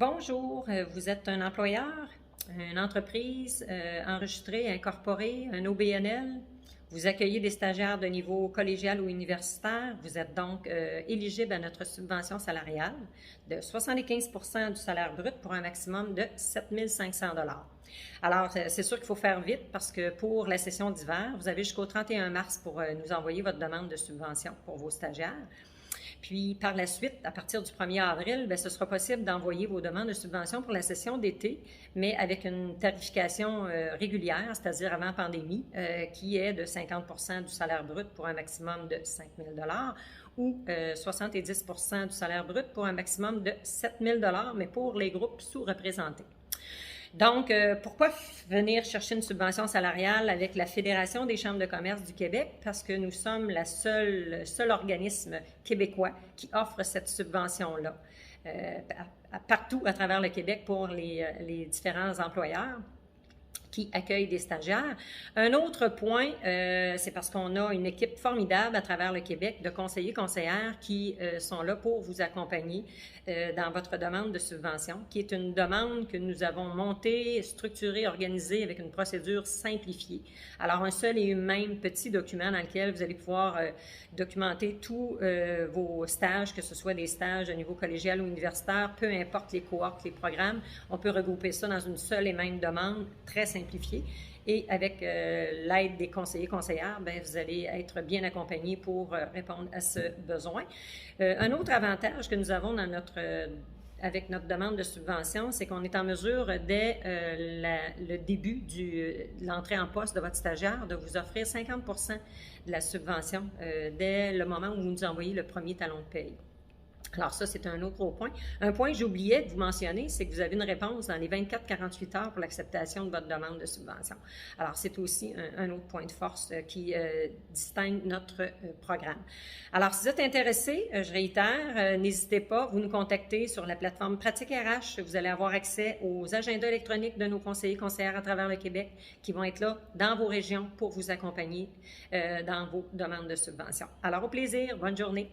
Bonjour, vous êtes un employeur, une entreprise enregistrée, incorporée, un OBNL. Vous accueillez des stagiaires de niveau collégial ou universitaire. Vous êtes donc éligible à notre subvention salariale de 75 du salaire brut pour un maximum de 7 500 $. Alors, c'est sûr qu'il faut faire vite parce que pour la session d'hiver, vous avez jusqu'au 31 mars pour nous envoyer votre demande de subvention pour vos stagiaires. Puis, par la suite, à partir du 1er avril, bien, ce sera possible d'envoyer vos demandes de subvention pour la session d'été, mais avec une tarification régulière, c'est-à-dire avant pandémie, qui est de 50 du salaire brut pour un maximum de 5 000 $ ou 70 du salaire brut pour un maximum de 7 000 $, mais pour les groupes sous-représentés. Donc, pourquoi venir chercher une subvention salariale avec la Fédération des chambres de commerce du Québec? Parce que nous sommes le seul organisme québécois qui offre cette subvention-là partout à travers le Québec pour les différents employeurs qui accueillent des stagiaires. Un autre point, c'est parce qu'on a une équipe formidable à travers le Québec de conseillers, conseillères qui sont là pour vous accompagner dans votre demande de subvention, qui est une demande que nous avons montée, structurée, organisée avec une procédure simplifiée. Alors, un seul et même petit document dans lequel vous allez pouvoir documenter tous vos stages, que ce soit des stages au niveau collégial ou universitaire, peu importe les cohortes, les programmes, on peut regrouper ça dans une seule et même demande très simplifiée. Et avec l'aide des conseillers conseillères, bien, vous allez être bien accompagné pour répondre à ce besoin. Un autre avantage que nous avons dans avec notre demande de subvention, c'est qu'on est en mesure, dès le début de l'entrée en poste de votre stagiaire, de vous offrir 50 de la subvention dès le moment où vous nous envoyez le premier talon de paye. Alors ça, c'est un autre gros point. Un point que j'oubliais de vous mentionner, c'est que vous avez une réponse dans les 24-48 heures pour l'acceptation de votre demande de subvention. Alors, c'est aussi un autre point de force qui distingue notre programme. Alors, si vous êtes intéressé, je réitère, n'hésitez pas, vous nous contactez sur la plateforme Pratique RH. Vous allez avoir accès aux agendas électroniques de nos conseillers conseillères à travers le Québec qui vont être là dans vos régions pour vous accompagner dans vos demandes de subvention. Alors, au plaisir, bonne journée.